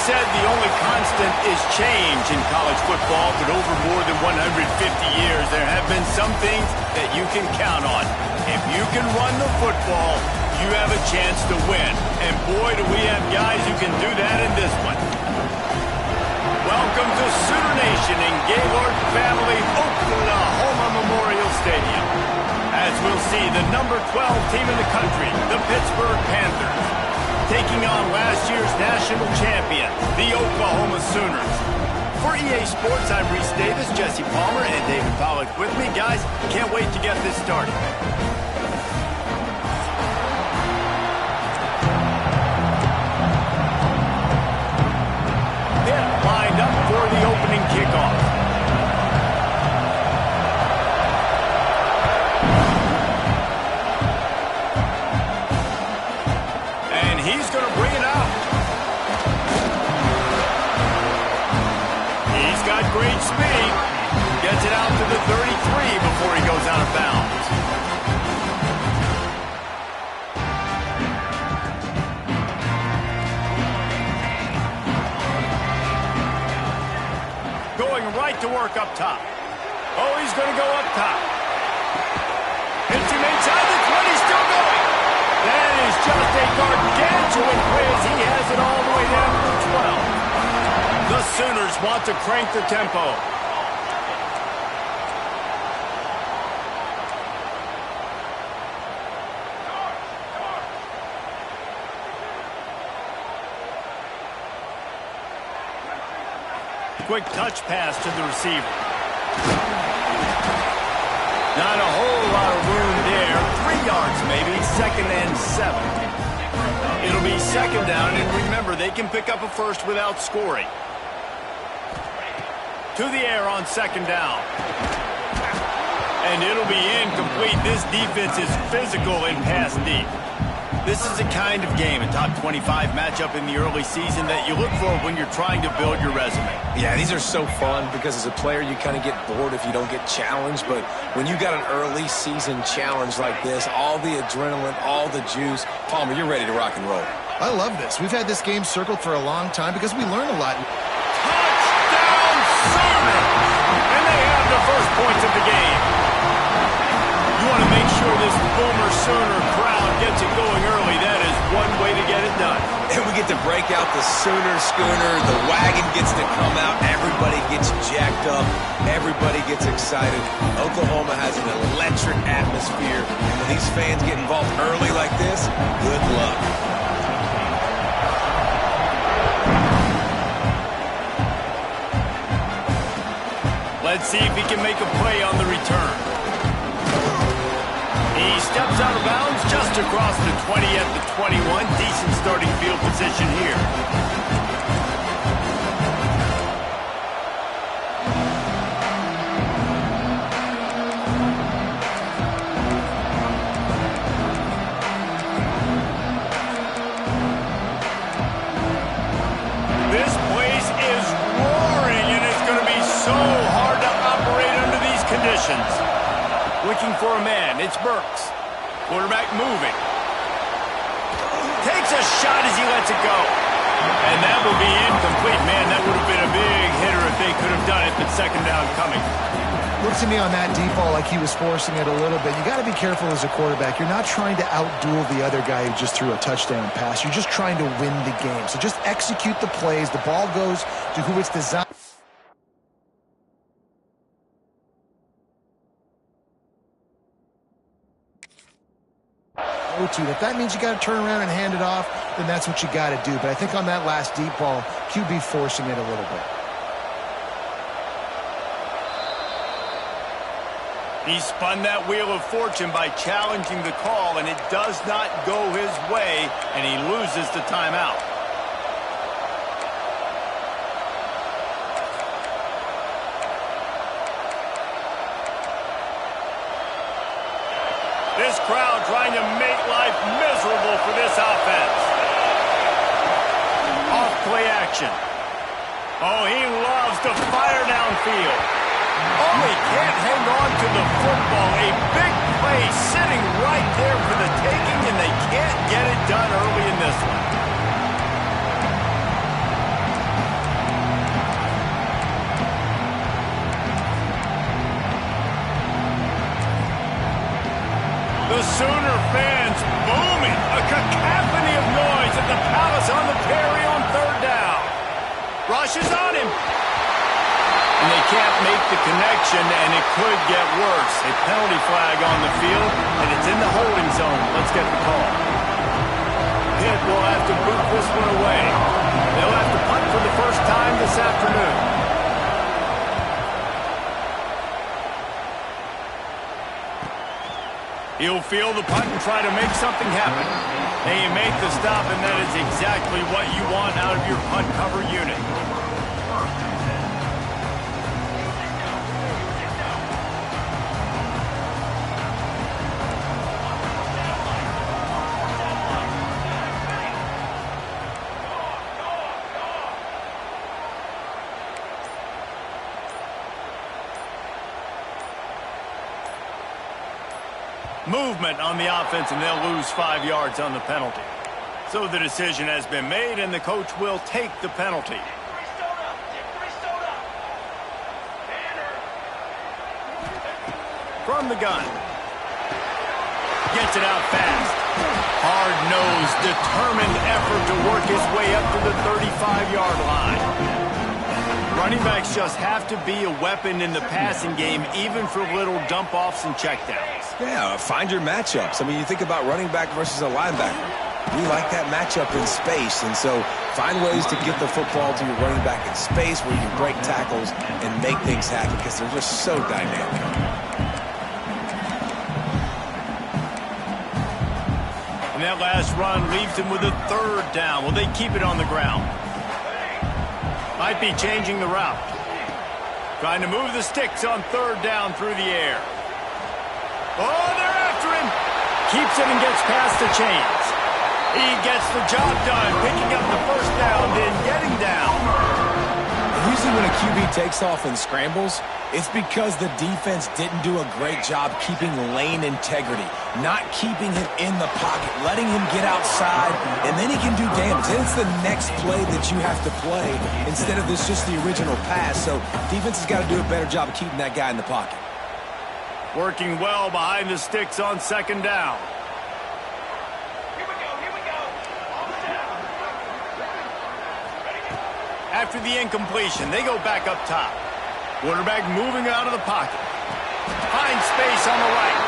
said the only constant is change in college football, but over more than 150 years, there have been some things that you can count on. If you can run the football, you have a chance to win. And boy, do we have guys who can do that in this one. Welcome to Sooner Nation in Gaylord Family Oklahoma Memorial Stadium. As we'll see, the number 12 team in the country, the Pittsburgh Panthers, taking on last year's national champion, the Oklahoma Sooners. For EA Sports, I'm Reese Davis, Jesse Palmer, and David Pollack with me. Guys, can't wait to get this started. Lined up for the opening kickoff. And he's going to bring it out. He's got great speed. Gets it out to the 33 before he goes out of bounds. Going right to work up top. Oh, he's going to go up top. Hits him inside the 20, still going. That is just a gargantuan whiz. He has it all the way down to the 12. The Sooners want to crank the tempo. Quick touch pass to the receiver. Not a whole lot of room there. 3 yards maybe, 2nd and 7. It'll be 2nd down, and remember, they can pick up a first without scoring. To the air on 2nd down. And it'll be incomplete. This defense is physical in pass deep. This is the kind of game, a top 25 matchup in the early season that you look for when you're trying to build your resume. Yeah, these are so fun because as a player, you kind of get bored if you don't get challenged. But when you got an early season challenge like this, all the adrenaline, all the juice, Palmer, you're ready to rock and roll. I love this. We've had this game circled for a long time because we learn a lot. Touchdown, Sooners! And they have the first points of the game. You want to make sure this Boomer Sooner crowd gets it going early. That is one way to get it done. And we get to break out the Sooner schooner. The wagon gets to come out. Everybody gets jacked up. Everybody gets excited. Oklahoma has an electric atmosphere. When these fans get involved early like this, good luck. Let's see if he can make a play on the return. He steps out of bounds just across the 20 at the 21. Decent starting field position here. This place is roaring, and it's going to be so hard to operate under these conditions. Looking for a man, it's Burks. Quarterback moving. Takes a shot as he lets it go. And that will be incomplete. Man, that would have been a big hitter if they could have done it, but 2nd down coming. Looks to me on that deep ball like he was forcing it a little bit. You got to be careful as a quarterback. You're not trying to outduel the other guy who just threw a touchdown pass. You're just trying to win the game. So just execute the plays. The ball goes to who it's designed. If that means you got to turn around and hand it off, then that's what you got to do. But I think on that last deep ball, QB forcing it a little bit. He spun that wheel of fortune by challenging the call, and it does not go his way, and he loses the timeout. This crowd trying to make life miserable for this offense. Off play action. Oh, he loves to fire downfield. Oh, he can't hang on to the football. A big play sitting right there for the taking, and they can't get it done early in this one. The Sooner fans booming. A cacophony of noise at the Palace on the Perry on third down. Rushes on him. And they can't make the connection, and it could get worse. A penalty flag on the field, and it's in the holding zone. Let's get the call. Pitt will have to boot this one away. They'll have to punt for the first time this afternoon. He'll field the punt and try to make something happen. They make the stop, and that is exactly what you want out of your punt cover unit. Movement on the offense, and they'll lose 5 yards on the penalty. So the decision has been made, and the coach will take the penalty. From the gun. Gets it out fast. Hard-nosed, determined effort to work his way up to the 35-yard line. Running backs just have to be a weapon in the passing game, even for little dump-offs and checkdowns. Yeah, find your matchups. I mean, you think about running back versus a linebacker. We like that matchup in space, and so find ways to get the football to your running back in space where you can break tackles and make things happen because they're just so dynamic. And that last run leaves him with a third down. Will they keep it on the ground? Might be changing the route. Trying to move the sticks on third down through the air. Oh, they're after him. Keeps it and gets past the chains. He gets the job done, picking up the first down, then getting down. Usually when a QB takes off and scrambles, it's because the defense didn't do a great job keeping lane integrity, not keeping him in the pocket, letting him get outside, and then he can do damage. And it's the next play that you have to play instead of this just the original pass. So defense has got to do a better job of keeping that guy in the pocket. Working well behind the sticks on second down. After the incompletion, they go back up top. Quarterback moving out of the pocket. Finds space on the right.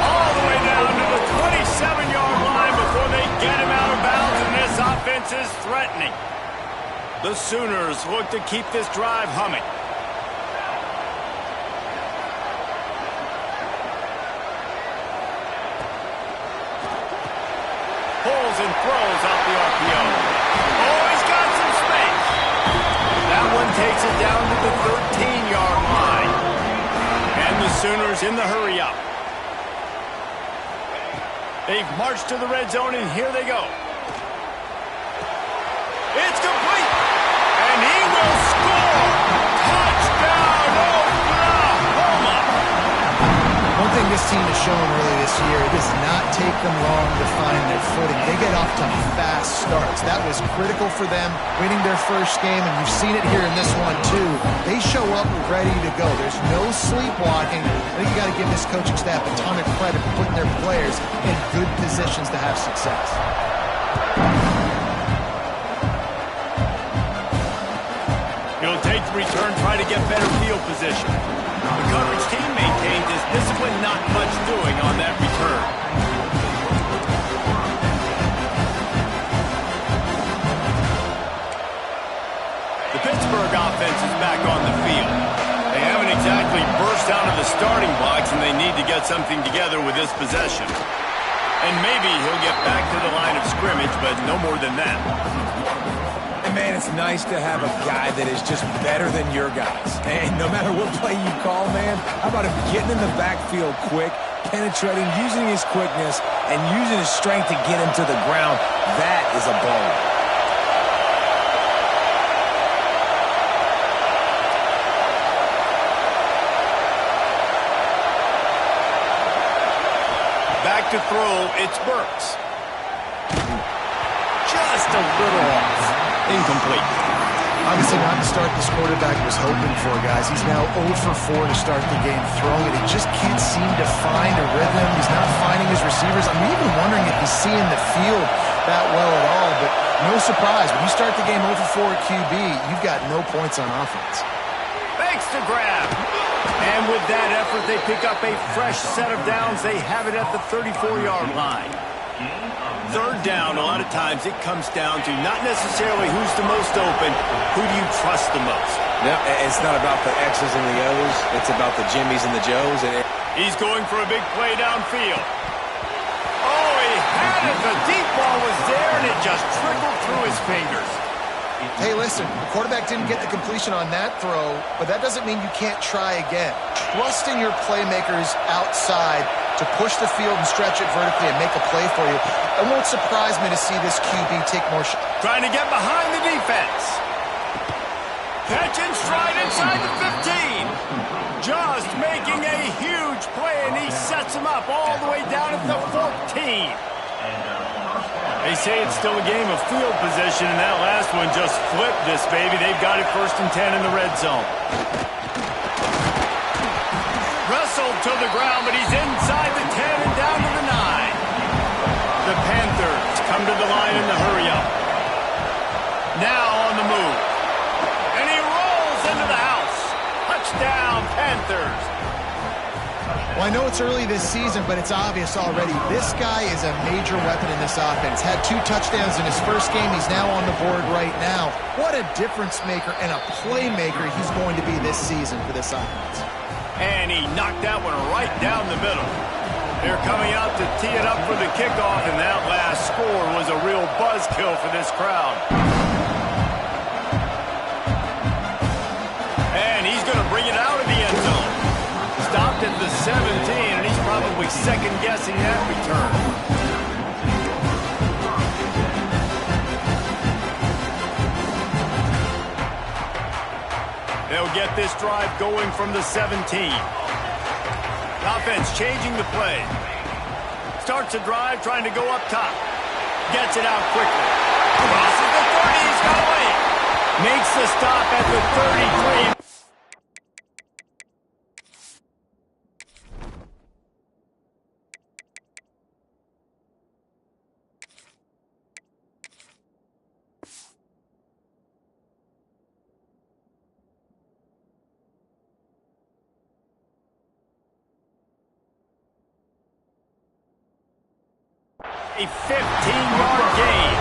All the way down to the 27-yard line before they get him out of bounds, and this offense is threatening. The Sooners look to keep this drive humming. Pulls and throws out the RPO. Oh, he's got some space. That one takes it down to the 13-yard line. And the Sooners in the hurry up. They've marched to the red zone, and here they go. It's complete. And he will score. Touchdown, Oklahoma. One thing this team has shown really this year, it does not take them long to find their footing. They get off to fast starts. That was critical for them, winning their first game, and you've seen it here in this one too. They show up ready to go. There's no sleepwalking. I think you got to give this coaching staff a ton of credit for putting their players in good positions to have success. He'll take the return, try to get better field position. The coverage team maintains his discipline, not much doing on that return. The Pittsburgh offense is back on the field. They haven't exactly burst out of the starting blocks, and they need to get something together with this possession. And maybe he'll get back to the line of scrimmage, but no more than that. And man, it's nice to have a guy that is just better than your guys. And no matter what play you call, man, how about him getting in the backfield quick, penetrating, using his quickness, and using his strength to get him to the ground? That is a ball. Back to throw, it's Burks. Just a little off. Incomplete. Obviously not the start this quarterback was hoping for, guys. He's now 0 for 4 to start the game throwing it. He just can't seem to find a rhythm. He's not finding his receivers. I'm even wondering if he's seeing the field that well at all. But no surprise, when you start the game 0 for 4 at QB, you've got no points on offense. Thanks to grab. And with that effort, they pick up a fresh set of downs. They have it at the 34-yard line. Third down, a lot of times it comes down to not necessarily who's the most open, who do you trust the most? No, it's not about the X's and the O's. It's about the Jimmies and the Joes. He's going for a big play downfield. Oh, he had it. The deep ball was there, and it just trickled through his fingers. Hey, listen, the quarterback didn't get the completion on that throw, but that doesn't mean you can't try again. Trusting your playmakers outside to push the field and stretch it vertically and make a play for you. It won't surprise me to see this QB take more shots. Trying to get behind the defense. Catch and stride inside the 15. Just making a huge play, and he sets him up all the way down at the 14. They say it's still a game of field position, and that last one just flipped this baby. They've got it 1st and 10 in the red zone. Wrestled to the ground, but he's inside the 10 and down to the 9. The Panthers come to the line in the hurry-up. Now on the move. And he rolls into the house. Touchdown, Panthers. Well, I know it's early this season, but it's obvious already. This guy is a major weapon in this offense. Had 2 touchdowns in his first game. He's now on the board right now. What a difference maker and a playmaker he's going to be this season for this offense. And he knocked that one right down the middle. They're coming out to tee it up for the kickoff, and that last score was a real buzzkill for this crowd. And he's going to bring it out of the end zone. Stopped at the 17, and he's probably second-guessing that return. They'll get this drive going from the 17. Offense changing the play. Starts a drive trying to go up top. Gets it out quickly. Crosses the 30. He's got away. Makes the stop at the 33. A 15-yard gain.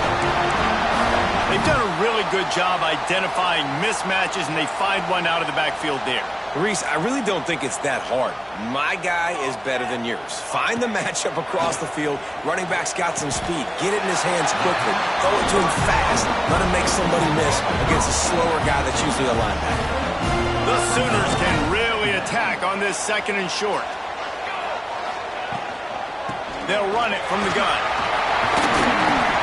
They've done a really good job identifying mismatches, and they find one out of the backfield there. Reese, I really don't think it's that hard. My guy is better than yours. Find the matchup across the field. Running back's got some speed. Get it in his hands quickly. Throw it to him fast. Let him make somebody miss against a slower guy that's usually a linebacker. The Sooners can really attack on this 2nd and short. They'll run it from the gun.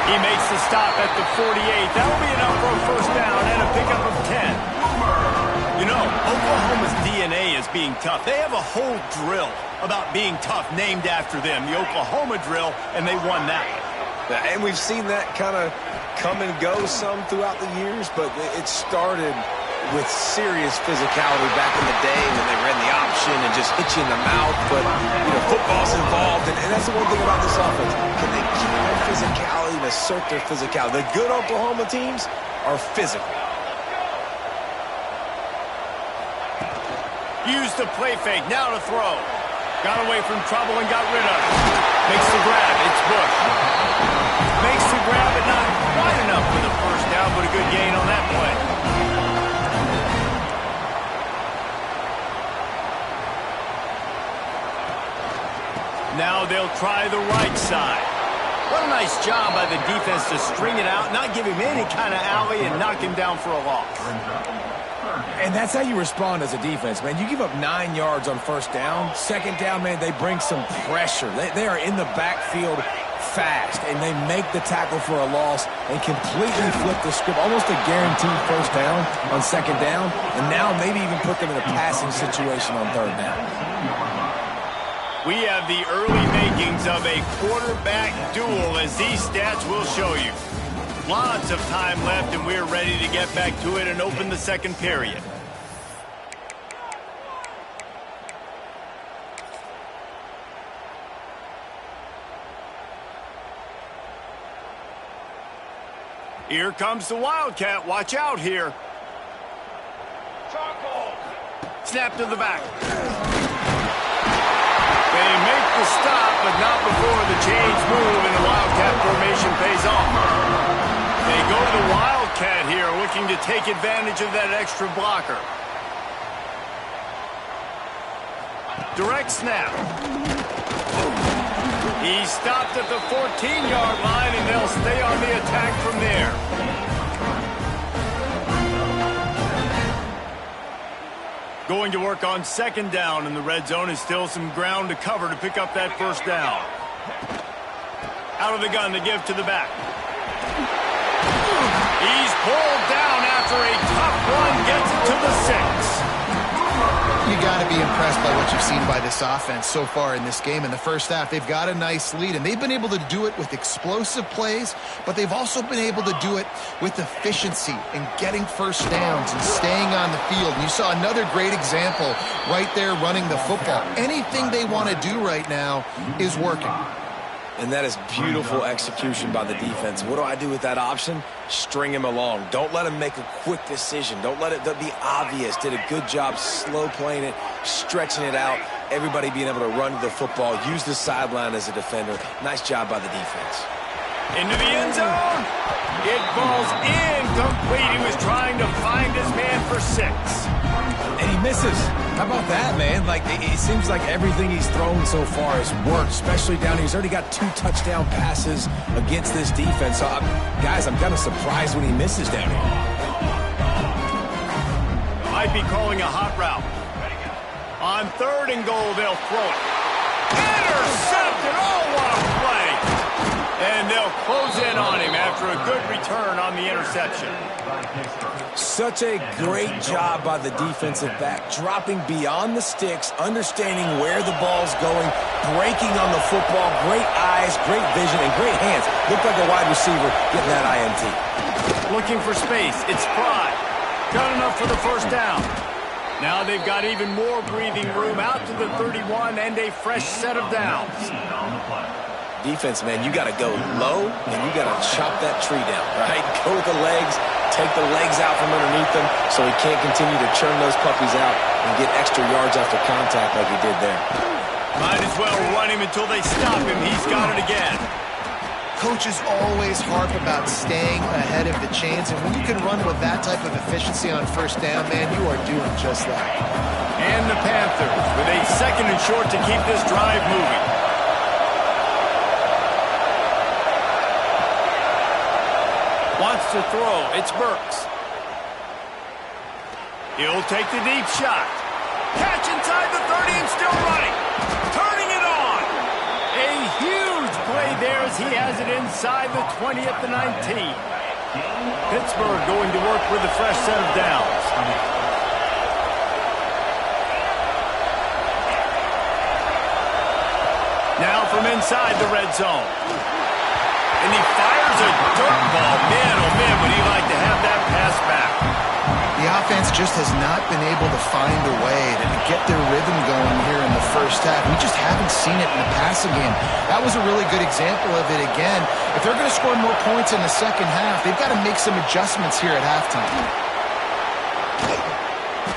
He makes the stop at the 48. That'll be enough for a 1st down and a pickup of 10. You know, Oklahoma's DNA is being tough. They have a whole drill about being tough named after them, the Oklahoma drill, and they won that one. And we've seen that kind of come and go some throughout the years, but it started with serious physicality back in the day when they ran the option and just hit you in the mouth. But, you know, football's involved, and that's the one thing about this offense. Can they keep their physicality and assert their physicality? The good Oklahoma teams are physical. Used the play fake, now to throw. Got away from trouble and got rid of it. Makes the grab, it's Bush. Makes the grab, but not quite enough for the 1st down, but a good gain on that play. Now they'll try the right side. What a nice job by the defense to string it out, not give him any kind of alley, and knock him down for a loss. And that's how you respond as a defense, man. You give up 9 yards on 1st down. 2nd down, man, they bring some pressure. They are in the backfield fast, and they make the tackle for a loss and completely flip the script. Almost a guaranteed 1st down on 2nd down, and now maybe even put them in a passing situation on 3rd down. We have the early makings of a quarterback duel, as these stats will show you. Lots of time left, and we're ready to get back to it and open the second period. Here comes the Wildcat. Watch out here. Snap to the back. They make the stop, but not before the change move, and the Wildcat formation pays off. They go to the Wildcat here, looking to take advantage of that extra blocker. Direct snap. He stopped at the 14-yard line, and they'll stay on the attack from there. Going to work on second down in the red zone, and still some ground to cover to pick up that first down. Out of the gun, the give to the back. He's pulled down after a tough run, gets it to the 6. You got to be impressed by what you've seen by this offense so far in this game. In the first half, they've got a nice lead, and they've been able to do it with explosive plays, but they've also been able to do it with efficiency and getting first downs and staying on the field. And you saw another great example right there running the football. Anything they want to do right now is working. And that is beautiful execution by the defense. What do I do with that option? String him along. Don't let him make a quick decision. Don't let it be obvious. Did a good job slow playing it, stretching it out, everybody being able to run to the football, use the sideline as a defender. Nice job by the defense. Into the end zone. It falls incomplete. He was trying to find his man for 6. And he misses. How about that, man? Like, it seems like everything he's thrown so far has worked, especially down here. He's already got 2 touchdown passes against this defense. So, guys, I'm kind of surprised when he misses down here. Might be calling a hot route. On 3rd and goal, they'll throw it. Intercepted! Oh, what a play! And they'll close in on him after a good return on the interception. Such a great job by the defensive back, dropping beyond the sticks, understanding where the ball's going, breaking on the football, great eyes, great vision, and great hands. Looked like a wide receiver getting that INT. Looking for space. It's Fry. Got enough for the first down. Now they've got even more breathing room out to the 31 and a fresh set of downs. Defense, man, you got to go low, and you got to chop that tree down, right? Go with the legs, take the legs out from underneath them so he can't continue to churn those puppies out and get extra yards after contact like he did there. Might as well run him until they stop him. He's got it again. Coaches always harp about staying ahead of the chains, and when you can run with that type of efficiency on first down, man, you are doing just that. And the Panthers with a 2nd and short to keep this drive moving. Wants to throw. It's Burks. He'll take the deep shot. Catch inside the 30 and still running. Turning it on. A huge play there as he has it inside the 20 at the 19. Pittsburgh going to work with a fresh set of downs. Now from inside the red zone. And he fires a dirt ball. Man, oh man, would he like to have that pass back. The offense just has not been able to find a way to get their rhythm going here in the first half. We just haven't seen it in the passing game. That was a really good example of it again. If they're going to score more points in the second half, they've got to make some adjustments here at halftime.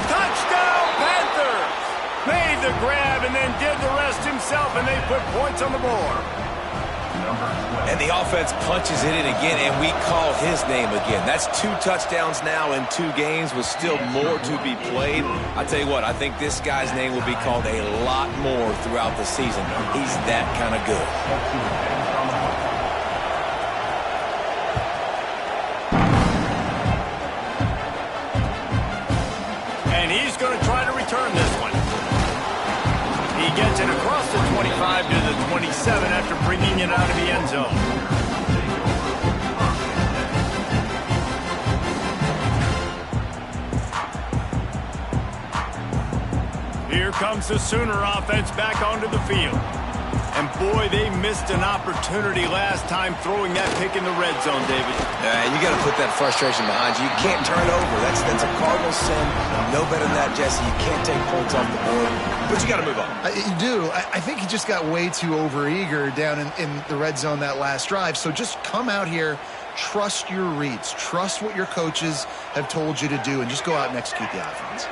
Touchdown, Panthers! Made the grab and then did the rest himself, and they put points on the board. And the offense punches it in again, and we call his name again. That's 2 touchdowns now in 2 games with still more to be played. I tell you what, I think this guy's name will be called a lot more throughout the season. He's that kind of good. And he's going to try to return this one. He gets it across the 25 to the 27 after bringing it out of the end zone. Here comes the Sooner offense back onto the field. And boy, they missed an opportunity last time throwing that pick in the red zone, David. You got to put that frustration behind you. You can't turn it over. That's a cardinal sin. No better than that, Jesse. You can't take points off the board, but you got to move on. You do. I think he just got way too overeager down in the red zone that last drive. So just come out here, trust your reads, trust what your coaches have told you to do, and just go out and execute the offense.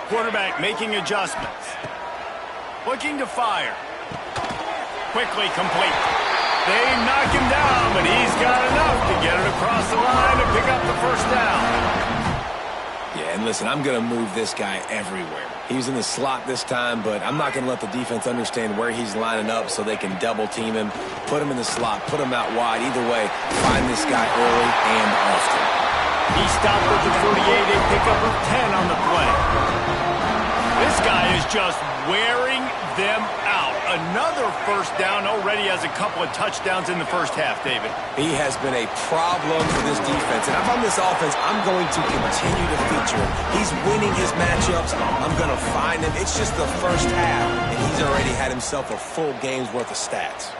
Quarterback making adjustments. Looking to fire. Quickly complete. They knock him down, but he's got enough to get it across the line and pick up the first down. Yeah, and listen, I'm going to move this guy everywhere. He was in the slot this time, but I'm not going to let the defense understand where he's lining up so they can double team him, put him in the slot, put him out wide. Either way, find this guy early and often. He stopped at the 48, a pickup of 10 on the play. This guy is just wearing them out. Another first down, already has a couple of touchdowns in the first half, David. He has been a problem for this defense. And if I'm this offense, I'm going to continue to feature him. He's winning his matchups. I'm going to find him. It's just the first half, and he's already had himself a full game's worth of stats.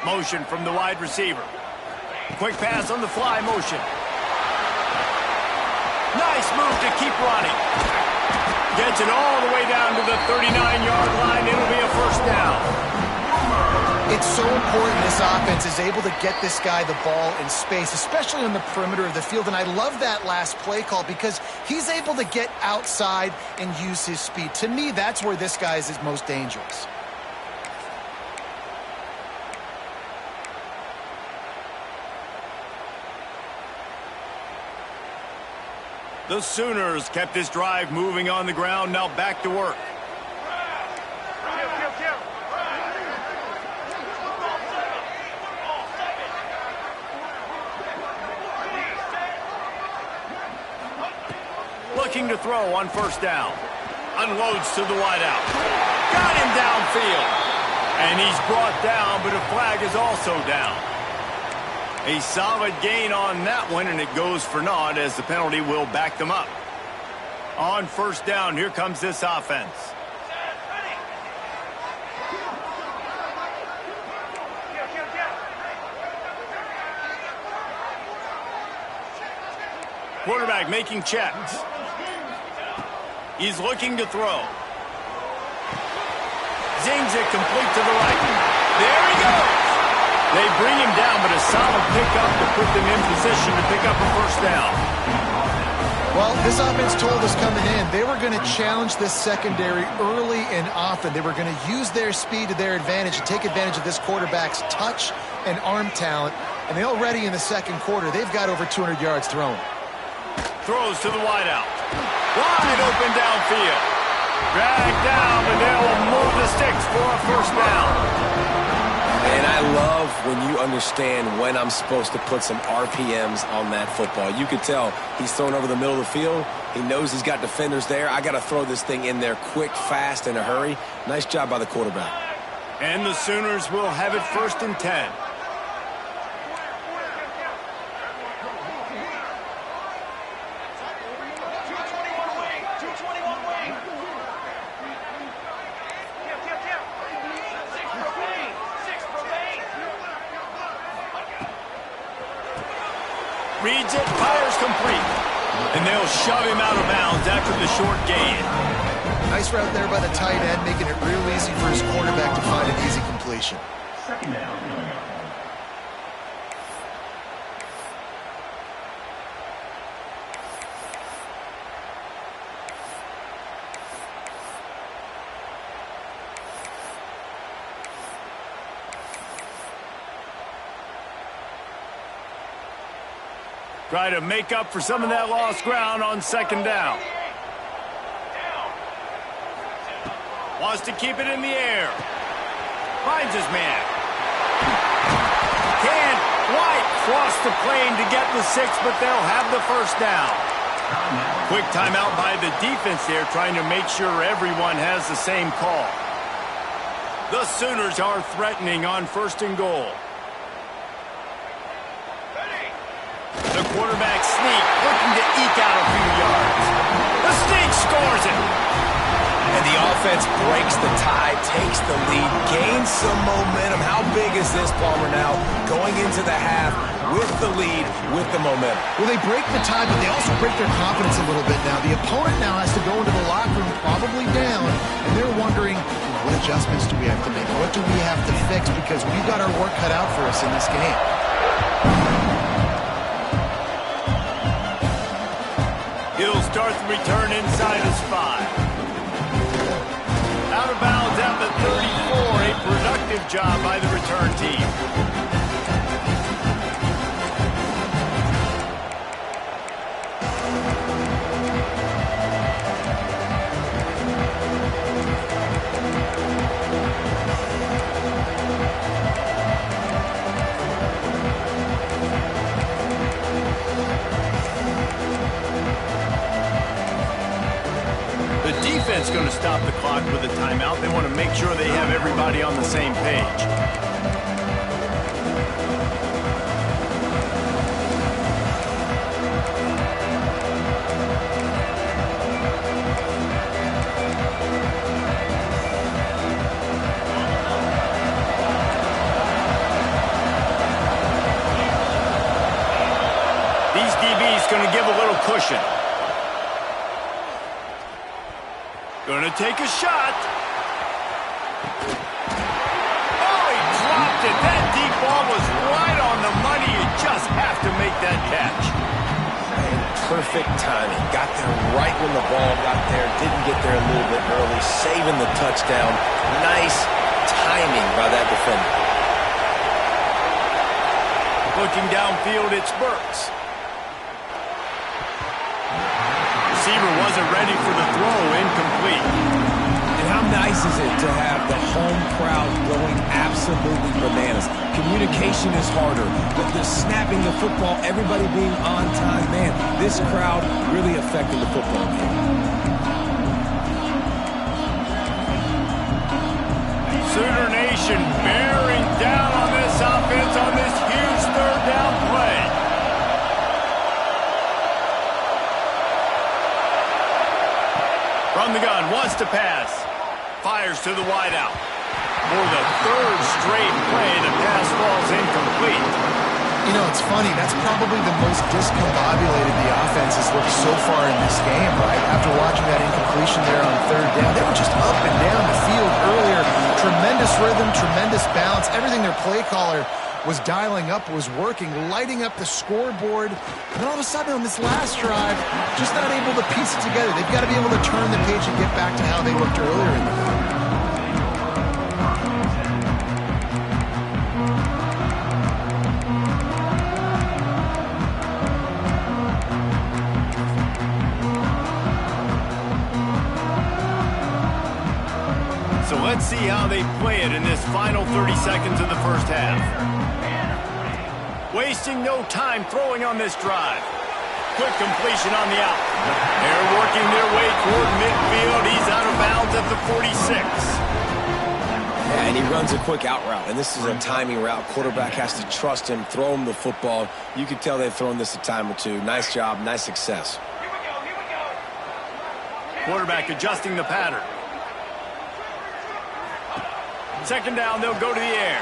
Motion from the wide receiver. Quick pass on the fly motion. Nice move to keep running. Gets it all the way down to the 39-yard line. It'll be a first down. It's so important this offense is able to get this guy the ball in space, especially on the perimeter of the field. And I love that last play call because he's able to get outside and use his speed. To me, that's where this guy is most dangerous. The Sooners kept this drive moving on the ground. Now back to work. Looking to throw on first down. Unloads to the wideout. Got him downfield. And he's brought down, but a flag is also down. A solid gain on that one, and it goes for naught as the penalty will back them up. On first down, here comes this offense. Quarterback making checks. He's looking to throw. Zings it complete to the right. There he goes. They bring him down, but a solid pickup to put them in position to pick up a first down. Well, this offense told us coming in they were going to challenge this secondary early and often. They were going to use their speed to their advantage and take advantage of this quarterback's touch and arm talent. And they already in the second quarter, they've got over 200 yards thrown. Throws to the wideout. Wide open downfield. Dragged down, but they'll move the sticks for a first down. And I love when you understand when I'm supposed to put some RPMs on that football. You could tell he's thrown over the middle of the field. He knows he's got defenders there. I got to throw this thing in there quick, fast, in a hurry. Nice job by the quarterback. And the Sooners will have it 1st and 10. Reads it, fires complete. And they'll shove him out of bounds after the short gain. Nice route there by the tight end, making it real easy for his quarterback to find an easy completion. Second down. Try to make up for some of that lost ground on second down. Wants to keep it in the air. Finds his man. Can't quite cross the plane to get the 6, but they'll have the first down. Quick timeout by the defense there, trying to make sure everyone has the same call. The Sooners are threatening on 1st and goal. The quarterback sneak, looking to eke out a few yards. The sneak scores it. And the offense breaks the tie, takes the lead, gains some momentum. How big is this, Palmer, now? Going into the half with the lead, with the momentum. Well, they break the tie, but they also break their confidence a little bit now. The opponent now has to go into the locker room probably down, and they're wondering, what adjustments do we have to make? What do we have to fix? Because we've got our work cut out for us in this game. He'll start the return inside his 5. Out of bounds at the 34. A productive job by the return team. Defense going to stop the clock with a timeout. They want to make sure they have everybody on the same page. These DBs going to give a little cushion. Gonna take a shot. Oh, he dropped it. That deep ball was right on the money. You just have to make that catch. And perfect timing. Got there right when the ball got there. Didn't get there a little bit early. Saving the touchdown. Nice timing by that defender. Looking downfield, it's Burks. Receiver wasn't ready for the throw, incomplete. And how nice is it to have the home crowd going absolutely bananas? Communication is harder, but the snapping the football, everybody being on time, man, this crowd really affecting the football game. Sooner Nation bearing down on this offense on this huge 3rd down play. From the gun, wants to pass. Fires to the wideout. For the 3rd straight play, the pass falls incomplete. You know, it's funny. That's probably the most discombobulated the offense has looked so far in this game, right? After watching that incompletion there on 3rd down, they were just up and down the field earlier. Tremendous rhythm, tremendous balance. Everything their play caller was dialing up, was working, lighting up the scoreboard. And all of a sudden on this last drive, just not able to piece it together. They've got to be able to turn the page and get back to how they looked earlier in the game. So let's see how they play it in this final 30 seconds of the first half. Wasting no time throwing on this drive. Quick completion on the out. They're working their way toward midfield. He's out of bounds at the 46. Yeah, and he runs a quick out route, and this is a timing route. Quarterback has to trust him, throw him the football. You can tell they've thrown this a time or two. Nice job, nice success. Quarterback adjusting the pattern. 2nd down, they'll go to the air.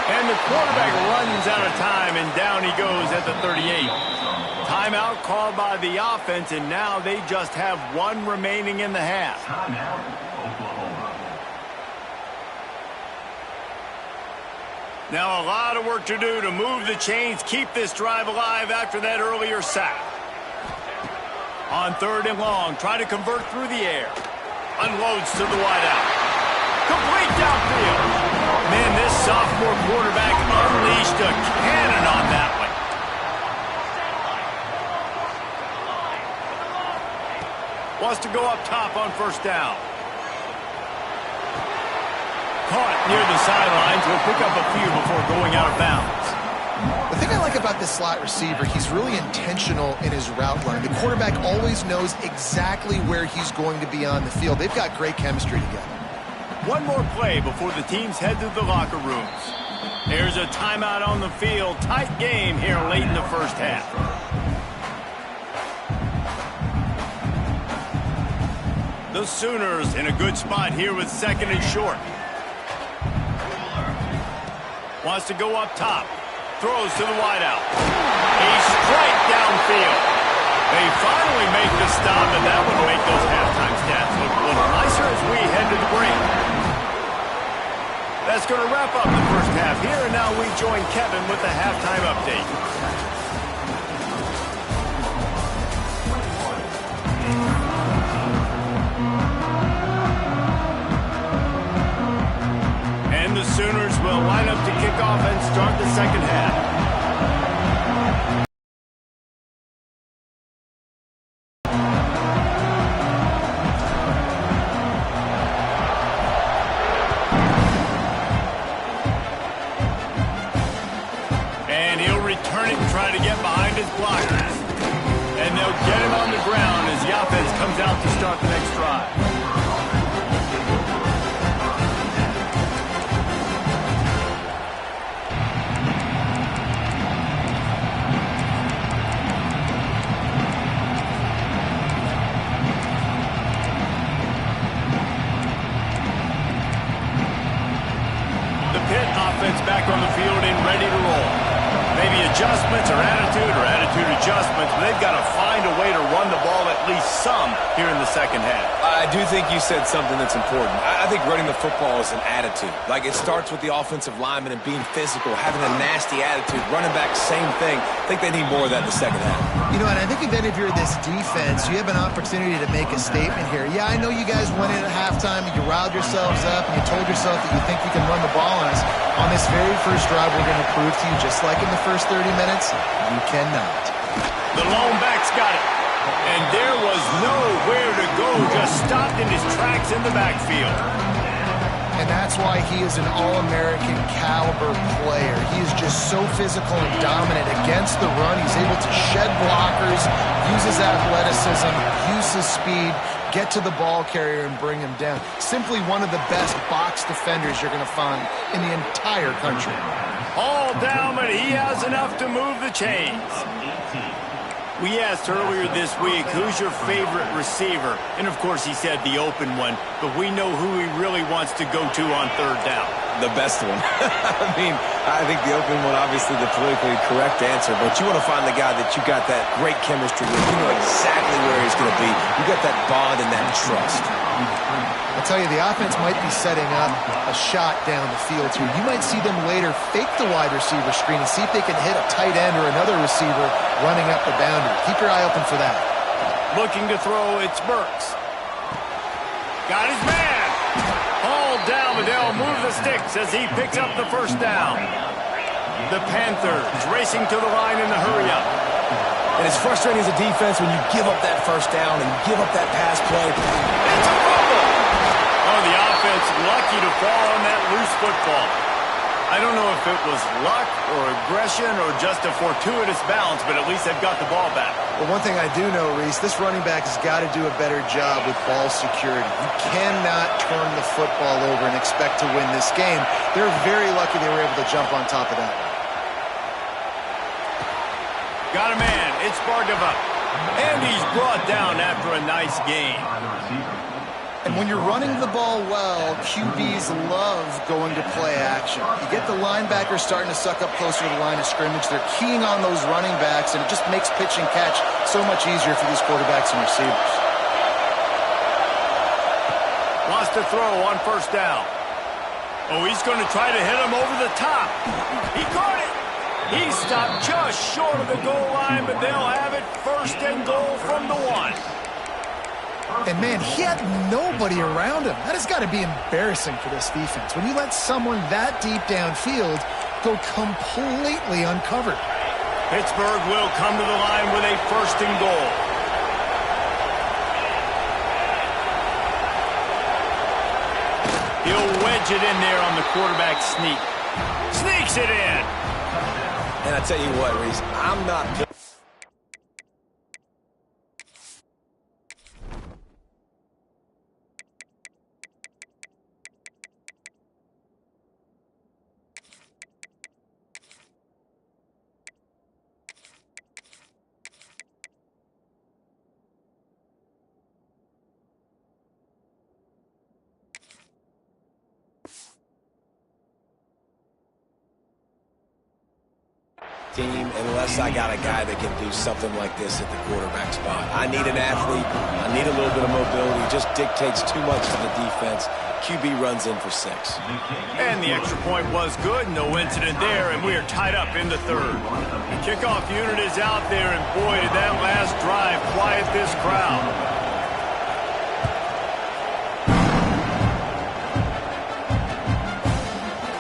And the quarterback runs out of time, and down he goes at the 38. Timeout called by the offense, and now they just have 1 remaining in the half. Now a lot of work to do to move the chains, keep this drive alive after that earlier sack. On 3rd and long, try to convert through the air. Unloads to the wideout. Complete downfield. Man, this sophomore quarterback unleashed a cannon on that one. Wants to go up top on 1st down. Caught near the sidelines. Will pick up a few before going out of bounds. The thing I like about this slot receiver, he's really intentional in his route running. The quarterback always knows exactly where he's going to be on the field. They've got great chemistry together. One more play before the teams head to the locker rooms. There's a timeout on the field. Tight game here late in the first half. The Sooners in a good spot here with 2nd and short. Wants to go up top. Throws to the wideout. He's straight downfield. They finally make the stop, and that would make those halftime stats look a little nicer as we head to the break. That's going to wrap up the first half here, and now we join Kevin with the halftime update. And the Sooners will line up to kick off and start the second half. And he'll return it and try to get behind his blockers. And they'll get him on the ground as the offense comes out to start the next drive. Back on the field and ready to roll. Maybe adjustments or attitude adjustments, but they've got to find a way to run the ball at least some here in the second half. I do think you said something that's important. I think running the football is an attitude. Like, it starts with the offensive lineman and being physical, having a nasty attitude. Running back, same thing. I think they need more of that in the second half. You know, and I think then if you're this defense, you have an opportunity to make a statement here. Yeah, I know you guys went in at halftime and you riled yourselves up and you told yourself that you think you can run the ball on us. On this very first drive, we're going to prove to you, just like in the first 30 minutes, you cannot. The lone back's got it. And there was nowhere to go, just stopped in his tracks in the backfield. And that's why he is an All-American caliber player. He is just so physical and dominant against the run. He's able to shed blockers, use his athleticism, use his speed, get to the ball carrier and bring him down. Simply one of the best box defenders you're going to find in the entire country. All down, but he has enough to move the chains. We asked earlier this week, who's your favorite receiver? And, of course, he said the open one, but we know who he really wants to go to on third down. The best one. I mean, I think the open one, obviously the politically correct answer, but you want to find the guy that you got that great chemistry with. You know exactly where he's going to be. You got that bond and that trust. I'll tell you, the offense might be setting up a shot down the field here. You might see them later fake the wide receiver screen and see if they can hit a tight end or another receiver running up the boundary. Keep your eye open for that. Looking to throw, it's Burks. Got his man. All down, but they'll move the sticks as he picks up the first down. The Panthers racing to the line in the hurry-up. And it's frustrating as a defense when you give up that first down and give up that pass play. It's a fumble. Oh, the offense lucky to fall on that loose football. I don't know if it was luck or aggression or just a fortuitous bounce, but at least they've got the ball back. Well, one thing I do know, Reese, this running back has got to do a better job with ball security. You cannot turn the football over and expect to win this game. They're very lucky they were able to jump on top of that. Got a man. It's Bargava. And he's brought down after a nice gain. And when you're running the ball well, QBs love going to play action. You get the linebackers starting to suck up closer to the line of scrimmage. They're keying on those running backs, and it just makes pitch and catch so much easier for these quarterbacks and receivers. Wants to throw on first down. Oh, he's going to try to hit him over the top. He caught it. He stopped just short of the goal line, but they'll have it first and goal from the 1. And, man, he had nobody around him. That has got to be embarrassing for this defense. When you let someone that deep downfield go completely uncovered. Pittsburgh will come to the line with a first and goal. He'll wedge it in there on the quarterback sneak. Sneaks it in. And I tell you what, Reese, I'm not... team unless I got a guy that can do something like this at the quarterback spot. I need an athlete. I need a little bit of mobility. It just dictates too much to the defense. QB runs in for 6. And the extra point was good. No incident there, and we are tied up in the third. The kickoff unit is out there, and boy, did that last drive quiet this crowd.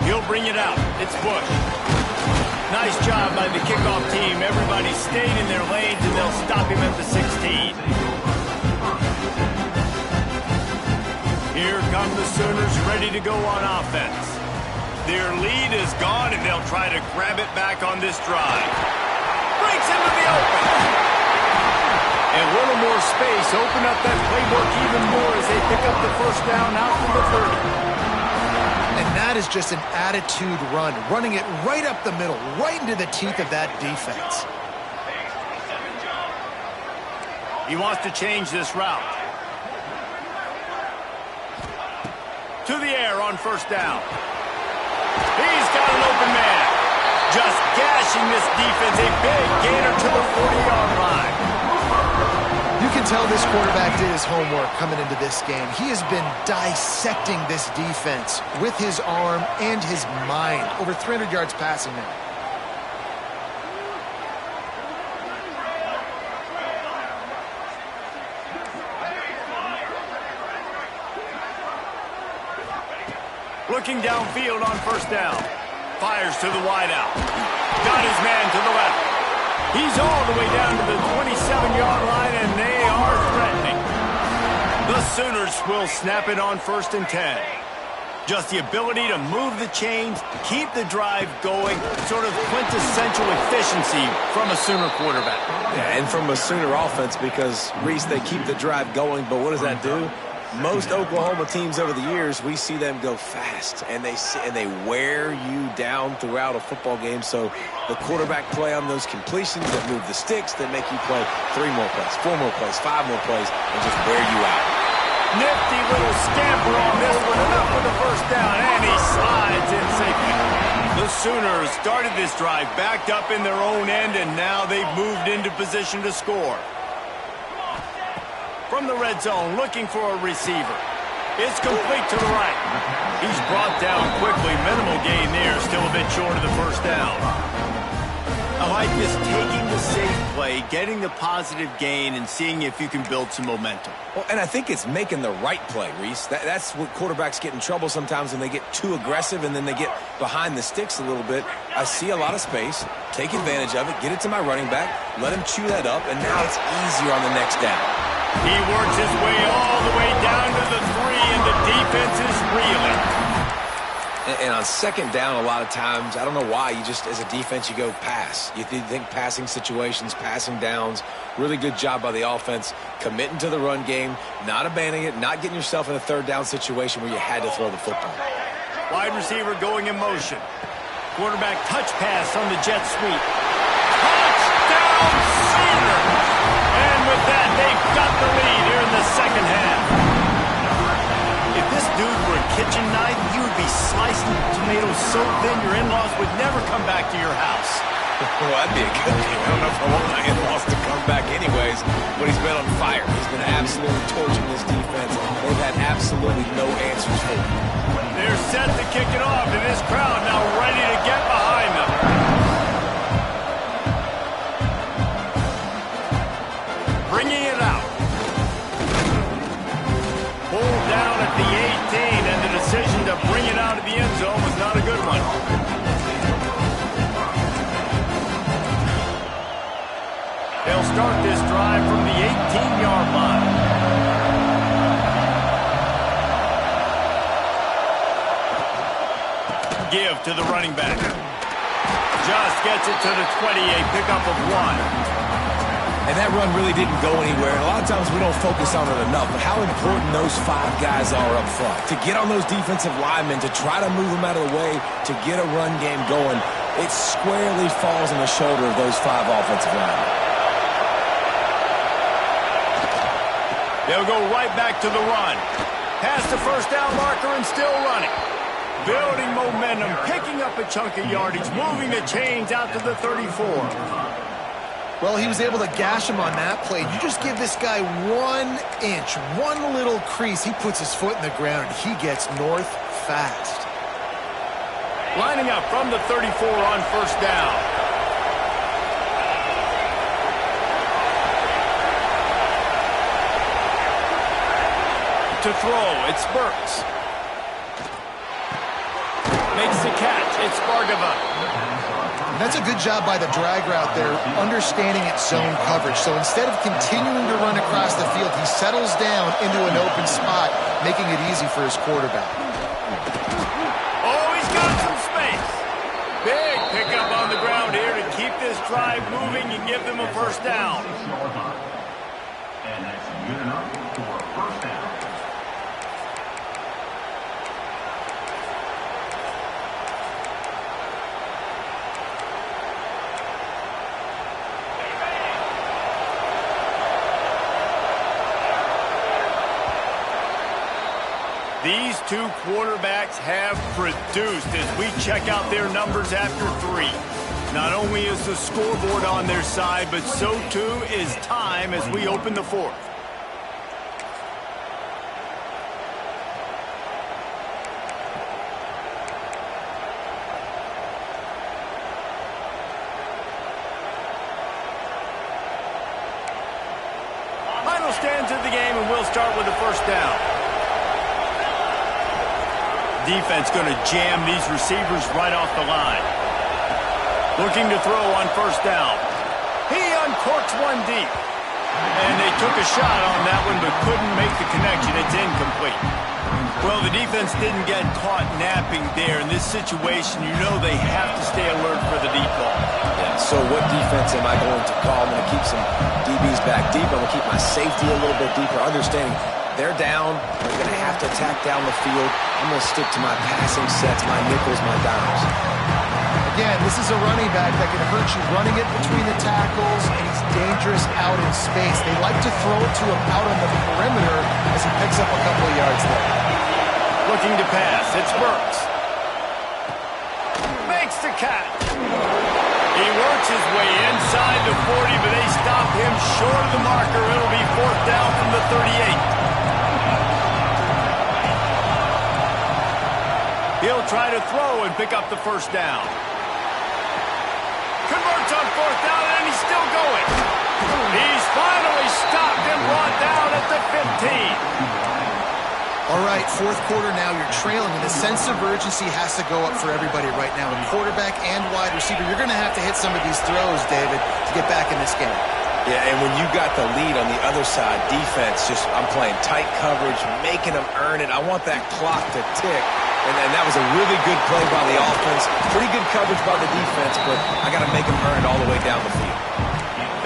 He'll bring it out. It's Bush. Nice job by the kickoff team. Everybody stayed in their lanes, and they'll stop him at the 16. Here come the Sooners ready to go on offense. Their lead is gone, and they'll try to grab it back on this drive. Breaks into the open. And a little more space. Open up that playbook even more as they pick up the first down out from the 30. And that is just an attitude run, running it right up the middle, right into the teeth of that defense. He wants to change this route. To the air on first down. He's got an open man. Just gashing this defense. A big gainer to the 40-yard line. You can tell this quarterback did his homework coming into this game. He has been dissecting this defense with his arm and his mind. Over 300 yards passing now. Looking downfield on first down. Fires to the wideout. Got his man to the left. He's all the way down to the 27-yard line, and they are threatening. The Sooners will snap it on 1st and 10. Just the ability to move the chains, keep the drive going, sort of quintessential efficiency from a Sooner quarterback. Yeah, and from a Sooner offense because, Reese, they keep the drive going, but what does that do? Most Oklahoma teams over the years, we see them go fast, and they wear you down throughout a football game. So the quarterback play on those completions that move the sticks, that make you play 3 more plays, 4 more plays, 5 more plays, and just wear you out. Nifty little scamper on this one, enough for the first down, and he slides in safely. The Sooners started this drive backed up in their own end, and now they've moved into position to score. From the red zone, looking for a receiver. It's complete to the right. He's brought down quickly. Minimal gain there, still a bit short of the first down. I like this, taking the safe play, getting the positive gain, and seeing if you can build some momentum. Well, and I think it's making the right play, Reese. That's what quarterbacks get in trouble sometimes when they get too aggressive and then they get behind the sticks a little bit. I see a lot of space, take advantage of it, get it to my running back, let him chew that up, and now it's easier on the next down. He works his way all the way down to the 3, and the defense is reeling. And on second down, a lot of times, I don't know why, you just, as a defense, you go pass. You think passing situations, passing downs. Really good job by the offense, committing to the run game, not abandoning it, not getting yourself in a 3rd down situation where you had to throw the football. Wide receiver going in motion. Quarterback touch pass on the jet sweep. Touchdown, Sooners! And with that, they've got the lead here in the second half. If this dude were a kitchen knife, you would be slicing tomatoes so thin your in-laws would never come back to your house. Well, that'd be a good thing. I don't know if I want my in-laws to come back anyways, but he's been on fire. He's been absolutely torching this defense. They've had absolutely no answers for him. They're set to kick it off, and this crowd now ready to get behind them. Bringing it out. Pulled down at the 18, and the decision to bring it out of the end zone was not a good one. They'll start this drive from the 18-yard line. Give to the running back. Just gets it to the 28, pickup of 1. And that run really didn't go anywhere. And a lot of times we don't focus on it enough, but how important those 5 guys are up front. To get on those defensive linemen, to try to move them out of the way, to get a run game going, it squarely falls on the shoulder of those 5 offensive linemen. They'll go right back to the run. Past the first down marker and still running. Building momentum, picking up a chunk of yardage, moving the chains out to the 34. Well, he was able to gash him on that play. You just give this guy 1 inch, one little crease. He puts his foot in the ground, and he gets north fast. Lining up from the 34 on first down. To throw, it's Burks. Makes the catch, it's Bargava. That's a good job by the drag route there, understanding its zone coverage. So instead of continuing to run across the field, he settles down into an open spot, making it easy for his quarterback. Oh, he's got some space. Big pickup on the ground here to keep this drive moving and give them a first down. And that's good enough for a first down. These 2 quarterbacks have produced as we check out their numbers after 3. Not only is the scoreboard on their side, but so too is time as we open the 4th. Final stands of the game, and we'll start with the first down. Defense going to jam these receivers right off the line. Looking to throw on first down. He uncorks one deep. And they took a shot on that one but couldn't make the connection. It's incomplete. Well, the defense didn't get caught napping there. In this situation, you know they have to stay alert for the deep ball. Yeah, so what defense am I going to call? I'm going to keep some DBs back deep. I'm going to keep my safety a little bit deeper, understanding they're down. They're going to have to attack down the field. I'm going to stick to my passing sets, my nickels, my dimes. Again, this is a running back that can hurt you running it between the tackles, and he's dangerous out in space. They like to throw it to him out on the perimeter as he picks up a couple of yards there. Looking to pass, it's Burks. Makes the catch. He works his way inside the 40, but they stop him short of the marker. It'll be 4th down from the 38. He'll try to throw and pick up the first down. Converts on 4th down, and he's still going. He's finally stopped and brought down at the 15. All right, 4th quarter now, you're trailing, and the sense of urgency has to go up for everybody right now. A quarterback and wide receiver, you're going to have to hit some of these throws, David, to get back in this game. Yeah, and when you got the lead on the other side, defense, I'm playing tight coverage, making them earn it. I want that clock to tick. And that was a really good play by the offense. Pretty good coverage by the defense, but I got to make them earn it all the way down the field.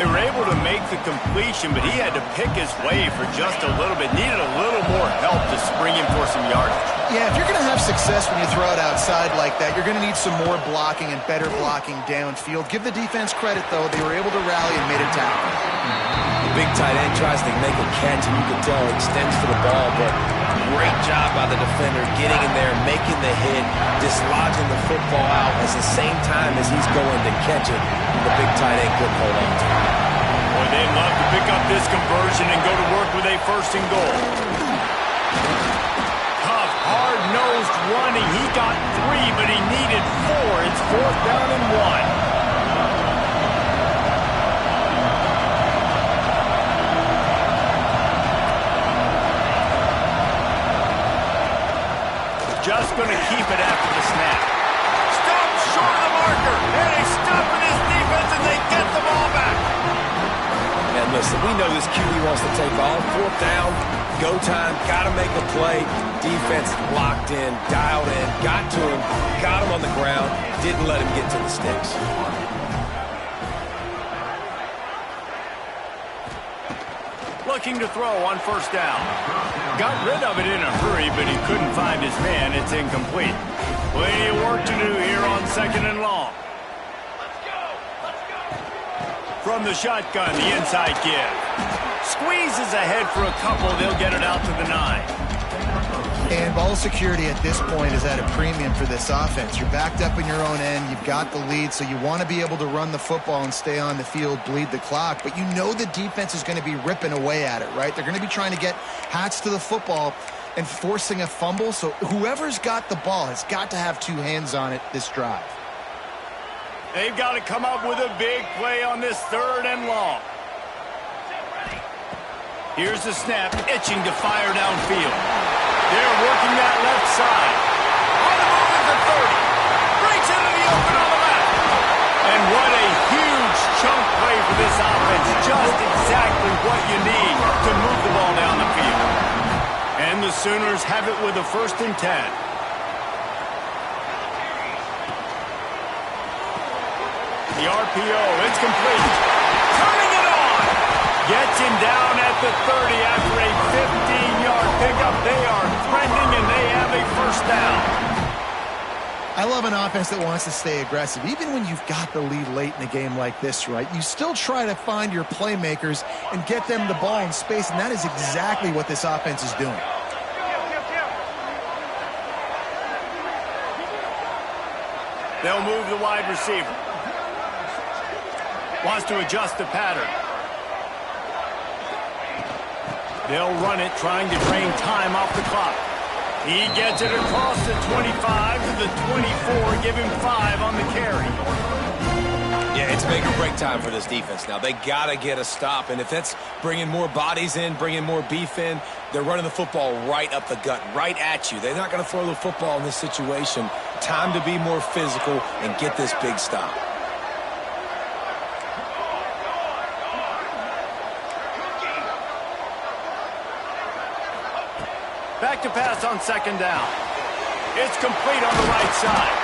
They were able to make the completion, but he had to pick his way for just a little bit. Needed a little more help to spring him for some yardage. Yeah, if you're going to have success when you throw it outside like that, you're going to need some more blocking and better blocking downfield. Give the defense credit, though. They were able to rally and made a tackle. The big tight end tries to make a catch, and you can tell he extends for the ball, but great job by the defender getting in there, making the hit, dislodging the football out at the same time as he's going to catch it. The big tight end couldn't hold on to it. Boy, they'd love to pick up this conversion and go to work with a 1st and goal. Tough, hard-nosed running. He got 3, but he needed 4. It's 4th down and 1. Just going to keep it after the snap. Stopped short of the marker, and he's stopping his defense, and they get the ball back. And listen, we know this QB wants to take off. Fourth down, go time, got to make a play. Defense locked in, dialed in, got to him, got him on the ground, didn't let him get to the sticks. Looking to throw on first down. Got rid of it in a hurry, but he couldn't find his man. It's incomplete. Plenty of work to do here on second and long. From the shotgun, the inside give. Squeezes ahead for a couple. They'll get it out to the 9. And ball security at this point is at a premium for this offense. You're backed up in your own end. You've got the lead, so you want to be able to run the football and stay on the field, bleed the clock. But you know the defense is going to be ripping away at it, right? They're going to be trying to get hats to the football and forcing a fumble. So whoever's got the ball has got to have two hands on it this drive. They've got to come up with a big play on this third and long. Here's the snap, itching to fire downfield. They're working that left side. On the move at the 30. Breaks into the open on the left. And what a huge chunk play for this offense. Just exactly what you need to move the ball down the field. And the Sooners have it with a 1st and 10. The RPO, it's complete. Turning it on. Gets him down at the 30 after a 15-yard pickup. They are trending, and they have a first down. I love an offense that wants to stay aggressive. Even when you've got the lead late in a game like this, right, you still try to find your playmakers and get them the ball in space, and that is exactly what this offense is doing. They'll move the wide receiver. Wants to adjust the pattern. They'll run it, trying to drain time off the clock. He gets it across the 25 to the 24, give him 5 on the carry. Yeah, it's make or break time for this defense now. They got to get a stop, and if that's bringing more bodies in, bringing more beef in, they're running the football right up the gut, right at you. They're not going to throw the football in this situation. Time to be more physical and get this big stop. Back to pass on second down. It's complete on the right side.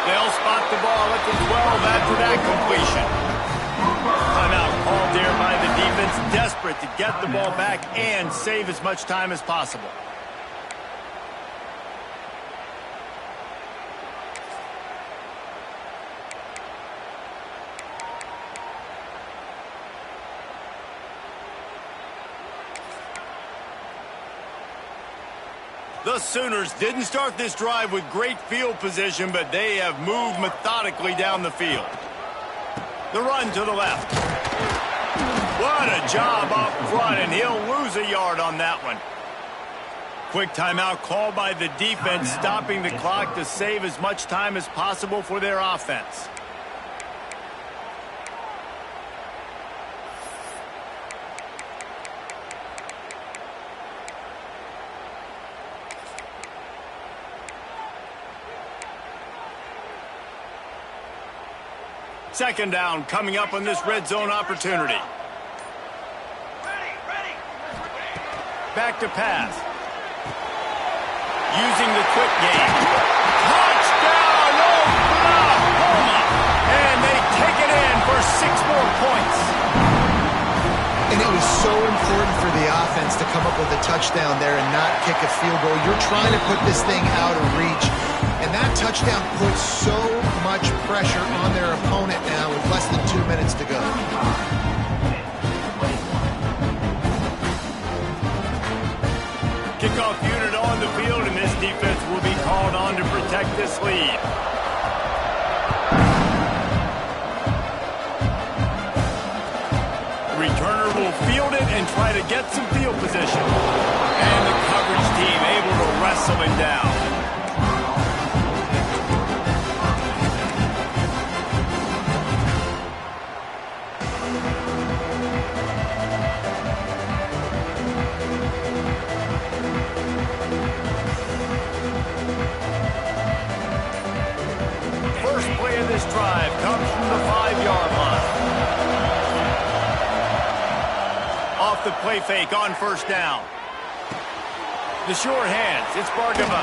They'll spot the ball at the 12 after that completion. Timeout called there by the defense, desperate to get the ball back and save as much time as possible. The Sooners didn't start this drive with great field position, but they have moved methodically down the field. The run to the left. What a job up front, and he'll lose a yard on that one. Quick timeout called by the defense, stopping the clock to save as much time as possible for their offense. Second down coming up on this red zone opportunity. Back to pass. Using the quick game. Touchdown, Oklahoma! And they take it in for 6 more points. And it was so important for the offense to come up with a touchdown there and not kick a field goal. You're trying to put this thing out of reach. And that touchdown puts so much pressure on their opponent now with less than 2 minutes to go. Kickoff unit on the field, and this defense will be called on to protect this lead. The returner will field it and try to get some field position. And the coverage team able to wrestle it down. This drive comes from the 5-yard line. play fake on first down. The sure hands. It's Bargava.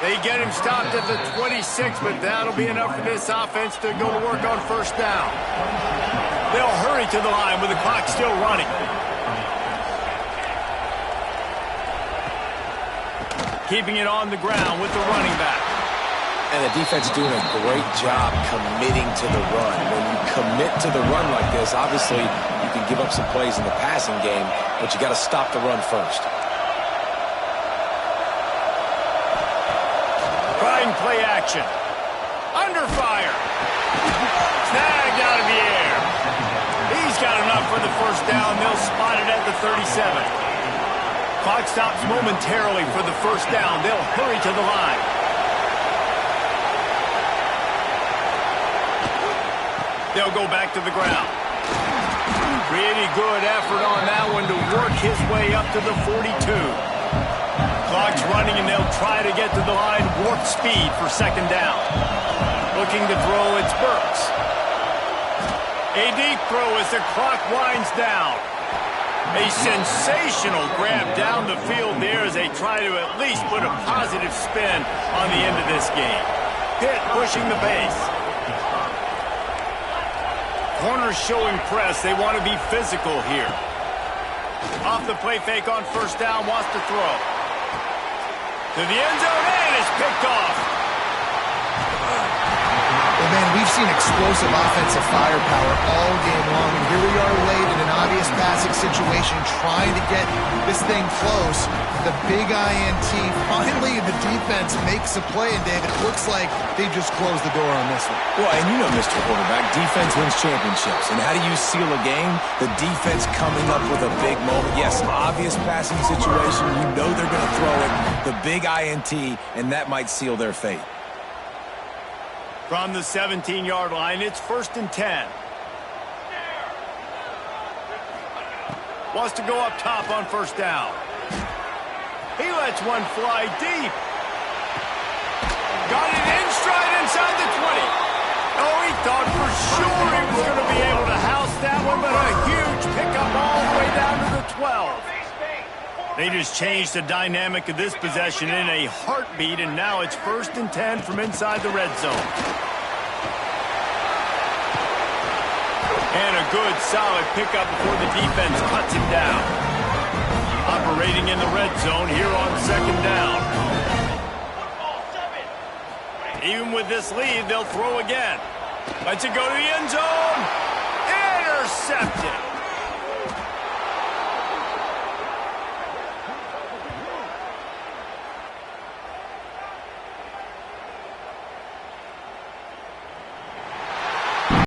They get him stopped at the 26, but that'll be enough for this offense to go to work on first down. They'll hurry to the line with the clock still running. Keeping it on the ground with the running back. And the defense doing a great job committing to the run. When you commit to the run like this, obviously you can give up some plays in the passing game, but you got to stop the run first. Trying play action. Under fire. Snagged out of the air. He's got enough for the first down. They'll spot it at the 37. Clock stops momentarily for the first down. They'll hurry to the line. They'll go back to the ground. Pretty good effort on that one to work his way up to the 42. Clock's running, and they'll try to get to the line. Warp speed for second down. Looking to throw, it's Burks. A deep throw as the clock winds down. A sensational grab down the field there as they try to at least put a positive spin on the end of this game. Pitt pushing the pace. Corners showing press. They want to be physical here. Off the play fake on first down, wants to throw. To the end zone, and it's picked off. Well, man, we've seen explosive offensive firepower all game long, and here we are late in an obvious passing situation trying to get this thing close. The big INT, finally the defense makes a play, and David, it looks like they just closed the door on this one. Well, and you know, Mr. Quarterback, defense wins championships. And how do you seal a game? The defense coming up with a big moment. Yes, an obvious passing situation. You know they're going to throw it. The big INT, and that might seal their fate. From the 17-yard line, it's 1st and 10. Wants to go up top on first down. He lets one fly deep. Got it in stride inside the 20. Oh, he thought for sure he was going to be able to house that one, but a huge pickup all the way down to the 12. They just changed the dynamic of this possession in a heartbeat, and now it's 1st and 10 from inside the red zone. And a good, solid pickup before the defense cuts him down. Operating in the red zone here on second down. Even with this lead, they'll throw again. Lets it go to the end zone.